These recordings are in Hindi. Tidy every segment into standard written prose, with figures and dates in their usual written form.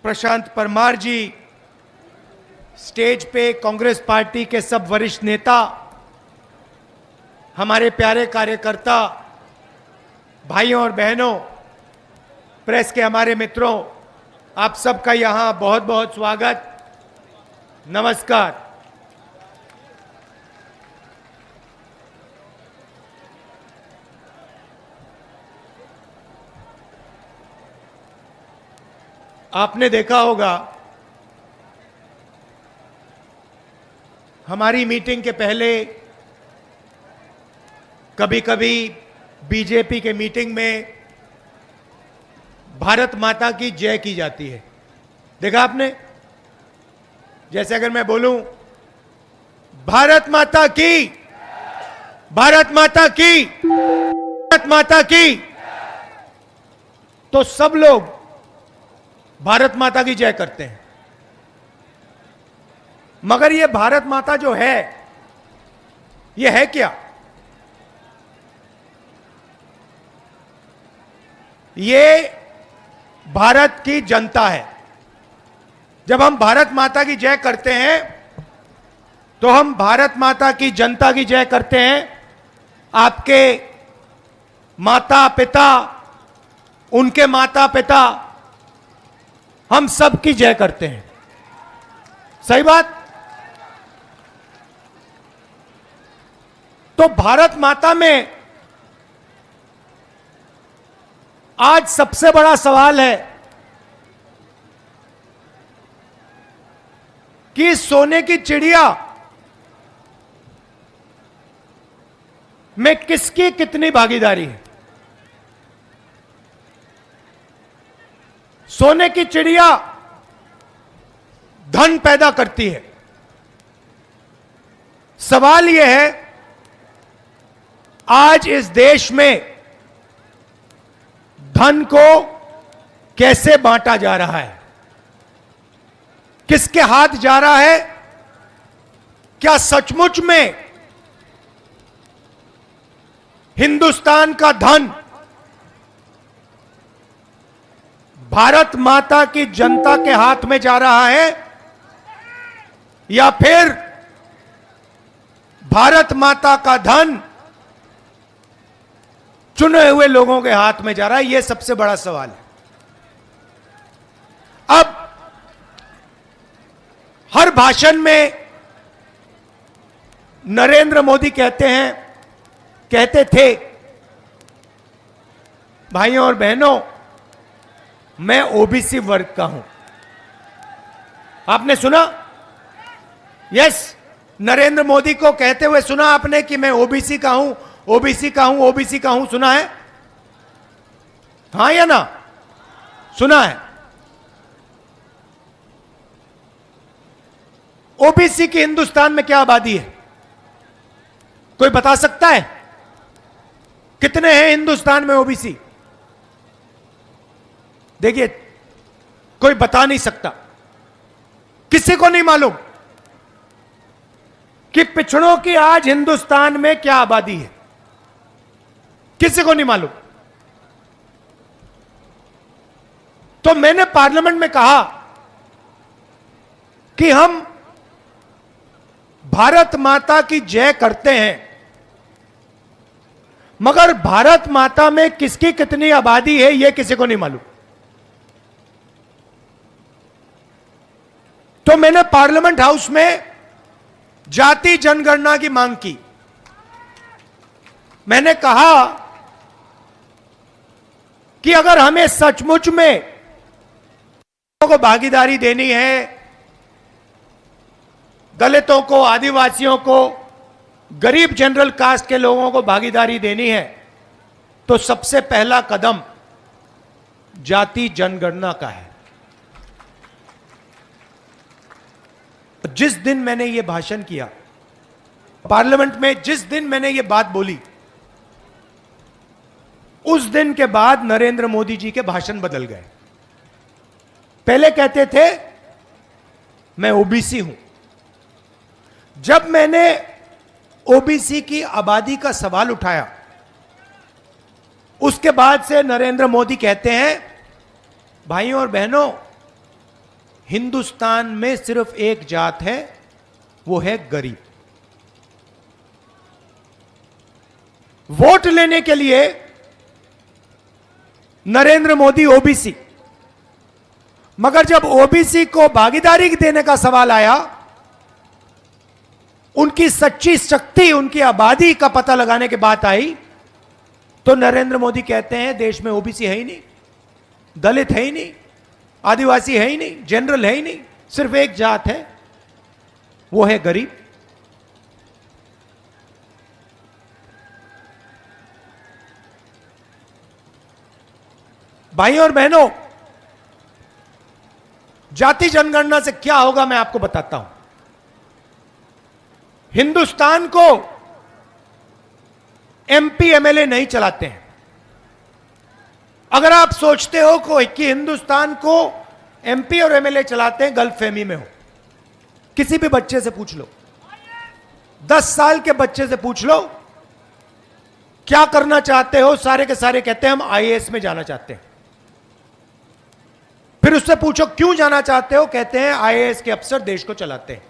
प्रशांत परमार जी, स्टेज पे कांग्रेस पार्टी के सब वरिष्ठ नेता, हमारे प्यारे कार्यकर्ता, भाइयों और बहनों, प्रेस के हमारे मित्रों, आप सबका यहां बहुत बहुत स्वागत, नमस्कार। आपने देखा होगा हमारी मीटिंग के पहले कभी कभी बीजेपी के मीटिंग में भारत माता की जय की जाती है। देखा आपने? जैसे अगर मैं बोलूं भारत माता की, भारत माता की, भारत माता की, तो सब लोग भारत माता की जय करते हैं। मगर ये भारत माता जो है, ये है क्या? ये भारत की जनता है। जब हम भारत माता की जय करते हैं तो हम भारत माता की जनता की जय करते हैं। आपके माता पिता, उनके माता पिता, हम सब की जय करते हैं। सही बात? तो भारत माता में आज सबसे बड़ा सवाल है कि सोने की चिड़िया में किसकी कितनी भागीदारी है। सोने की चिड़िया धन पैदा करती है। सवाल यह है, आज इस देश में धन को कैसे बांटा जा रहा है, किसके हाथ जा रहा है? क्या सचमुच में हिंदुस्तान का धन भारत माता की जनता के हाथ में जा रहा है, या फिर भारत माता का धन चुने हुए लोगों के हाथ में जा रहा है? यह सबसे बड़ा सवाल है। अब हर भाषण में नरेंद्र मोदी कहते थे, भाइयों और बहनों, मैं ओबीसी वर्ग का हूं। आपने सुना? यस, नरेंद्र मोदी को कहते हुए सुना आपने कि मैं ओबीसी का हूं, ओबीसी का हूं, ओबीसी का हूं? सुना है? हां या ना? सुना है। ओबीसी की हिंदुस्तान में क्या आबादी है? कोई बता सकता है? कितने हैं हिंदुस्तान में ओबीसी? देखिए, कोई बता नहीं सकता, किसी को नहीं मालूम कि पिछड़ों की आज हिंदुस्तान में क्या आबादी है। किसी को नहीं मालूम। तो मैंने पार्लियामेंट में कहा कि हम भारत माता की जय करते हैं, मगर भारत माता में किसकी कितनी आबादी है यह किसी को नहीं मालूम। तो मैंने पार्लियामेंट हाउस में जाति जनगणना की मांग की। मैंने कहा कि अगर हमें सचमुच में को भागीदारी देनी है, दलितों को, आदिवासियों को, गरीब जनरल कास्ट के लोगों को भागीदारी देनी है, तो सबसे पहला कदम जाति जनगणना का है। जिस दिन मैंने यह भाषण किया पार्लियामेंट में, जिस दिन मैंने यह बात बोली, उस दिन के बाद नरेंद्र मोदी जी के भाषण बदल गए। पहले कहते थे मैं ओबीसी हूं। जब मैंने ओबीसी की आबादी का सवाल उठाया, उसके बाद से नरेंद्र मोदी कहते हैं, भाइयों और बहनों, हिंदुस्तान में सिर्फ एक जात है, वो है गरीब। वोट लेने के लिए नरेंद्र मोदी ओबीसी, मगर जब ओबीसी को भागीदारी देने का सवाल आया, उनकी सच्ची शक्ति, उनकी आबादी का पता लगाने की बात आई, तो नरेंद्र मोदी कहते हैं देश में ओबीसी है ही नहीं, दलित है ही नहीं, आदिवासी है ही नहीं, जनरल है ही नहीं, सिर्फ एक जात है, वो है गरीब। भाइयों और बहनों, जाति जनगणना से क्या होगा मैं आपको बताता हूं। हिंदुस्तान को एमपी एमएलए नहीं चलाते हैं। अगर आप सोचते हो कि हिंदुस्तान को एमपी और एमएलए चलाते हैं, गलतफहमी में हो। किसी भी बच्चे से पूछ लो, 10 साल के बच्चे से पूछ लो क्या करना चाहते हो, सारे के सारे कहते हैं हम आईएएस में जाना चाहते हैं। फिर उससे पूछो क्यों जाना चाहते हो, कहते हैं आईएएस के अफसर देश को चलाते हैं।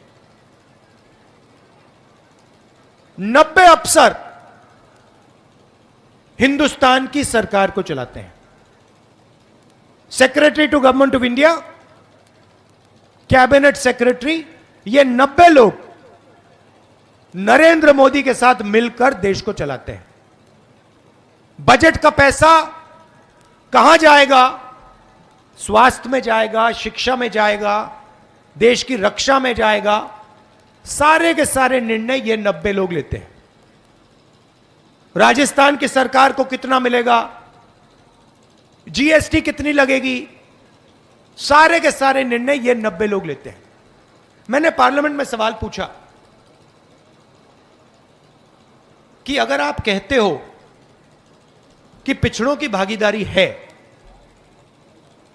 90 अफसर हिंदुस्तान की सरकार को चलाते हैं। Secretary to government of India, cabinet secretary, ये 90 लोग नरेंद्र मोदी के साथ मिलकर देश को चलाते हैं। बजट का पैसा कहां जाएगा? स्वास्थ्य में जाएगा, शिक्षा में जाएगा, देश की रक्षा में जाएगा। सारे के सारे निर्णय ये 90 लोग लेते हैं। राजस्थान की सरकार को कितना मिलेगा, जीएसटी कितनी लगेगी, सारे के सारे निर्णय ये 90 लोग लेते हैं। मैंने पार्लियामेंट में सवाल पूछा कि अगर आप कहते हो कि पिछड़ों की भागीदारी है,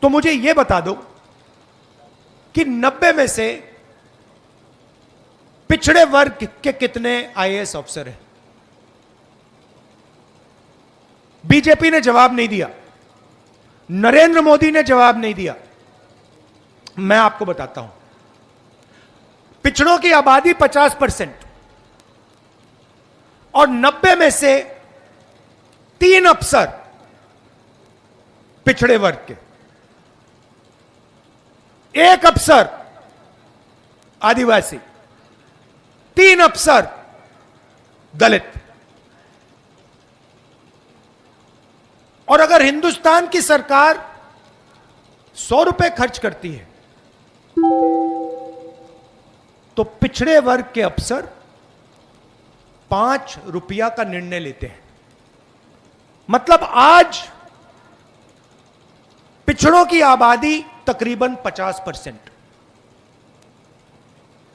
तो मुझे यह बता दो कि 90 में से पिछड़े वर्ग के कितने आईएएस अफसर हैं। बीजेपी ने जवाब नहीं दिया, नरेंद्र मोदी ने जवाब नहीं दिया। मैं आपको बताता हूं, पिछड़ों की आबादी 50% और 90 में से 3 अफसर पिछड़े वर्ग के, 1 अफसर आदिवासी, 3 अफसर दलित। और अगर हिंदुस्तान की सरकार 100 रुपए खर्च करती है, तो पिछड़े वर्ग के अफसर 5 रुपया का निर्णय लेते हैं। मतलब आज पिछड़ों की आबादी तकरीबन 50%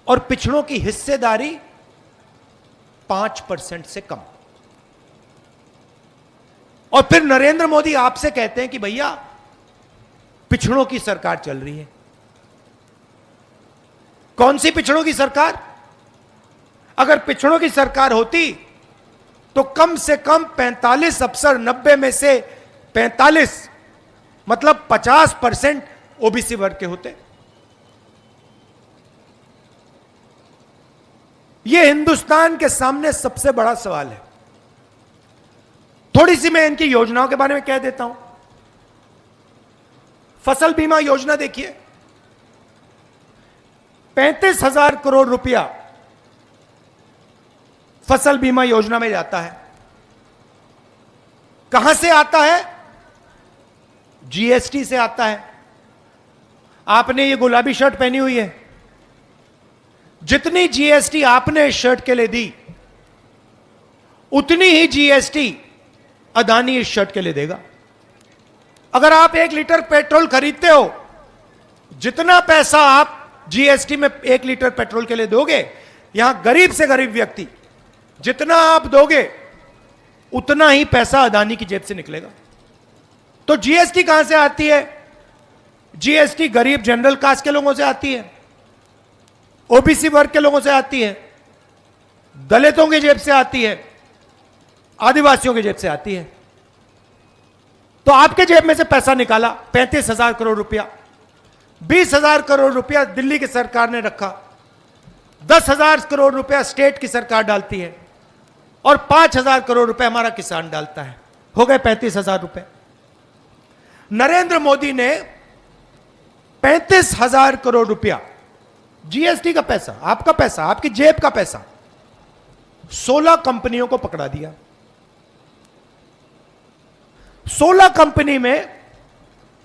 और पिछड़ों की हिस्सेदारी 5% से कम। और फिर नरेंद्र मोदी आपसे कहते हैं कि भैया पिछड़ों की सरकार चल रही है। कौन सी पिछड़ों की सरकार? अगर पिछड़ों की सरकार होती तो कम से कम 45 अफसर, 90 में से 45 मतलब 50% ओबीसी वर्ग के होते। यह हिंदुस्तान के सामने सबसे बड़ा सवाल है। थोड़ी सी मैं इनकी योजनाओं के बारे में कह देता हूं। फसल बीमा योजना देखिए, 35,000 करोड़ रुपया फसल बीमा योजना में जाता है। कहां से आता है? जीएसटी से आता है। आपने ये गुलाबी शर्ट पहनी हुई है, जितनी जीएसटी आपने इस शर्ट के लिए दी, उतनी ही जीएसटी अदानी इस शर्ट के लिए देगा। अगर आप 1 लीटर पेट्रोल खरीदते हो, जितना पैसा आप जीएसटी में 1 लीटर पेट्रोल के लिए दोगे, यहां गरीब से गरीब व्यक्ति जितना आप दोगे, उतना ही पैसा अदानी की जेब से निकलेगा। तो जीएसटी कहां से आती है? जीएसटी गरीब जनरल कास्ट के लोगों से आती है, ओबीसी वर्ग के लोगों से आती है, दलितों की जेब से आती है, आदिवासियों की जेब से आती है। तो आपके जेब में से पैसा निकाला 35,000 करोड़ रुपया, 20,000 करोड़ रुपया दिल्ली की सरकार ने रखा, 10,000 करोड़ रुपया स्टेट की सरकार डालती है और 5,000 करोड़ रुपए हमारा किसान डालता है, हो गए 35,000 रुपए। नरेंद्र मोदी ने 35,000 करोड़ रुपया जीएसटी का पैसा, आपका पैसा, आपकी जेब का पैसा 16 कंपनियों को पकड़ा दिया। 16 कंपनी में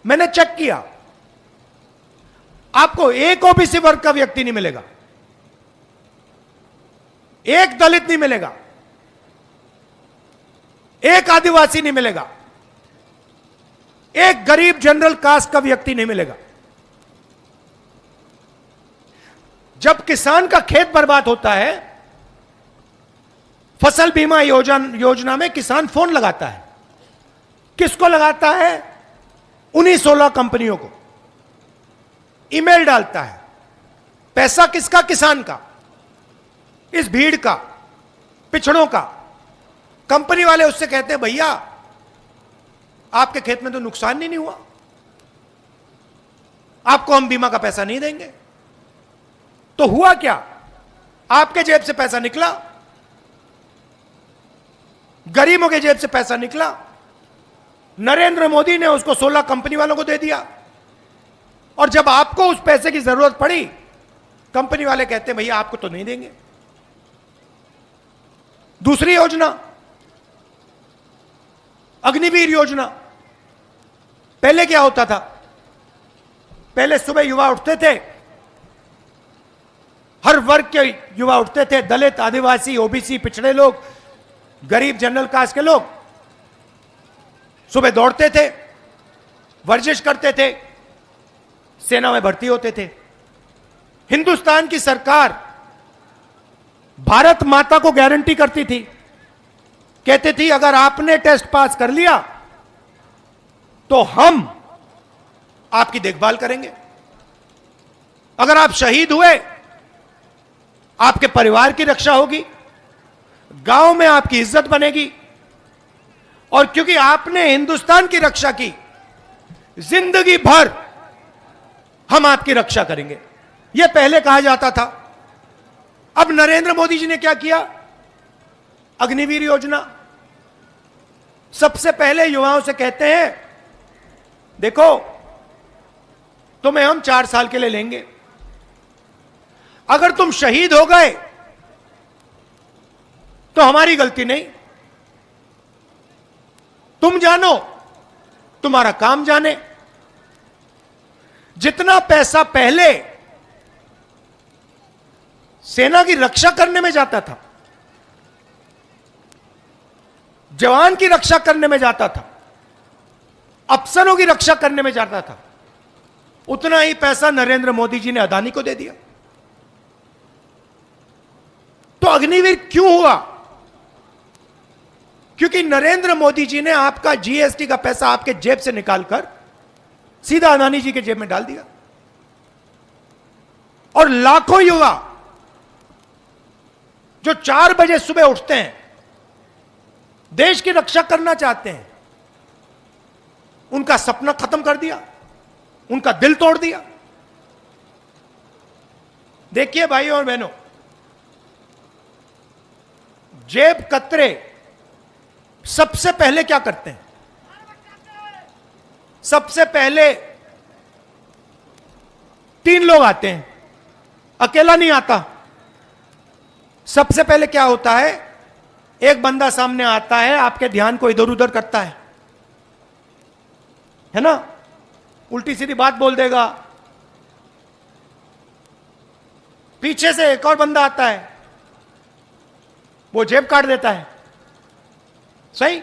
मैंने चेक किया, आपको एक ओबीसी वर्ग का व्यक्ति नहीं मिलेगा, एक दलित नहीं मिलेगा, एक आदिवासी नहीं मिलेगा, एक गरीब जनरल कास्ट का व्यक्ति नहीं मिलेगा। जब किसान का खेत बर्बाद होता है, फसल बीमा योजना में किसान फोन लगाता है, किसको लगाता है? उन्हीं 16 कंपनियों को ईमेल डालता है। पैसा किसका? किसान का, इस भीड़ का, पिछड़ों का। कंपनी वाले उससे कहते हैं भैया आपके खेत में तो नुकसान नहीं हुआ, आपको हम बीमा का पैसा नहीं देंगे। तो हुआ क्या? आपके जेब से पैसा निकला, गरीबों के जेब से पैसा निकला, नरेंद्र मोदी ने उसको 16 कंपनी वालों को दे दिया। और जब आपको उस पैसे की जरूरत पड़ी, कंपनी वाले कहते हैं भैया आपको तो नहीं देंगे। दूसरी योजना अग्निवीर योजना। पहले क्या होता था? पहले सुबह युवा उठते थे, हर वर्ग के युवा उठते थे, दलित, आदिवासी, ओबीसी, पिछड़े लोग, गरीब जनरल कास्ट के लोग सुबह दौड़ते थे, वर्जिश करते थे, सेना में भर्ती होते थे। हिंदुस्तान की सरकार भारत माता को गारंटी करती थी, कहती थी अगर आपने टेस्ट पास कर लिया तो हम आपकी देखभाल करेंगे, अगर आप शहीद हुए आपके परिवार की रक्षा होगी, गांव में आपकी इज्जत बनेगी, और क्योंकि आपने हिंदुस्तान की रक्षा की, जिंदगी भर हम आपकी रक्षा करेंगे। यह पहले कहा जाता था। अब नरेंद्र मोदी जी ने क्या किया? अग्निवीर योजना। सबसे पहले युवाओं से कहते हैं देखो तुम्हें हम 4 साल के लिए लेंगे, अगर तुम शहीद हो गए तो हमारी गलती नहीं, तुम जानो, तुम्हारा काम जाने। जितना पैसा पहले सेना की रक्षा करने में जाता था, जवान की रक्षा करने में जाता था, अफसरों की रक्षा करने में जाता था, उतना ही पैसा नरेंद्र मोदी जी ने अदानी को दे दिया। तो अग्निवीर क्यों हुआ? क्योंकि नरेंद्र मोदी जी ने आपका जीएसटी का पैसा आपके जेब से निकालकर सीधा अदानी जी के जेब में डाल दिया। और लाखों युवा जो 4 बजे सुबह उठते हैं, देश की रक्षा करना चाहते हैं, उनका सपना खत्म कर दिया, उनका दिल तोड़ दिया। देखिए भाइयों और बहनों, जेब कतरे सबसे पहले क्या करते हैं? सबसे पहले 3 लोग आते हैं, अकेला नहीं आता। सबसे पहले क्या होता है? एक बंदा सामने आता है, आपके ध्यान को इधर उधर करता है ना, उल्टी सीधी बात बोल देगा। पीछे से एक और बंदा आता है, वो जेब काट देता है, सही।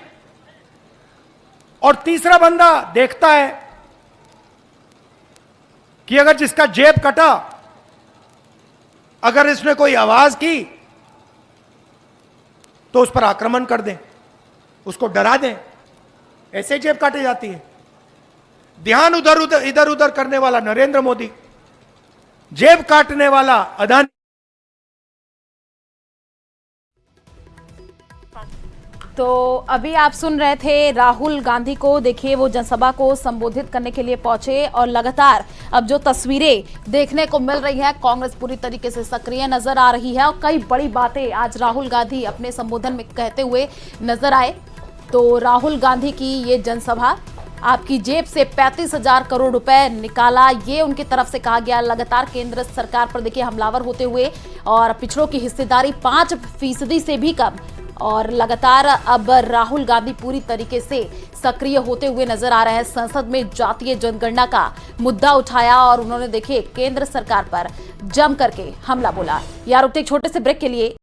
और तीसरा बंदा देखता है कि अगर जिसका जेब कटा, अगर इसने कोई आवाज की तो उस पर आक्रमण कर दें, उसको डरा दें, ऐसे जेब काटी जाती है। ध्यान इधर उधर करने वाला नरेंद्र मोदी, जेब काटने वाला अदानी। तो अभी आप सुन रहे थे राहुल गांधी को। देखिए वो जनसभा को संबोधित करने के लिए पहुंचे और लगातार अब जो तस्वीरें देखने को मिल रही है, कांग्रेस पूरी तरीके से सक्रिय नजर आ रही है और कई बड़ी बातें आज राहुल गांधी अपने संबोधन में कहते हुए नजर आए। तो राहुल गांधी की ये जनसभा, आपकी जेब से 35,000 करोड़ रुपए निकाला, ये उनकी तरफ से कहा गया। लगातार केंद्र सरकार पर देखिए हमलावर होते हुए और पिछड़ों की हिस्सेदारी 5% से भी कम, और लगातार अब राहुल गांधी पूरी तरीके से सक्रिय होते हुए नजर आ रहे हैं। संसद में जातीय जनगणना का मुद्दा उठाया और उन्होंने देखिए केंद्र सरकार पर जम करके हमला बोला। यार रुकते एक छोटे से ब्रेक के लिए।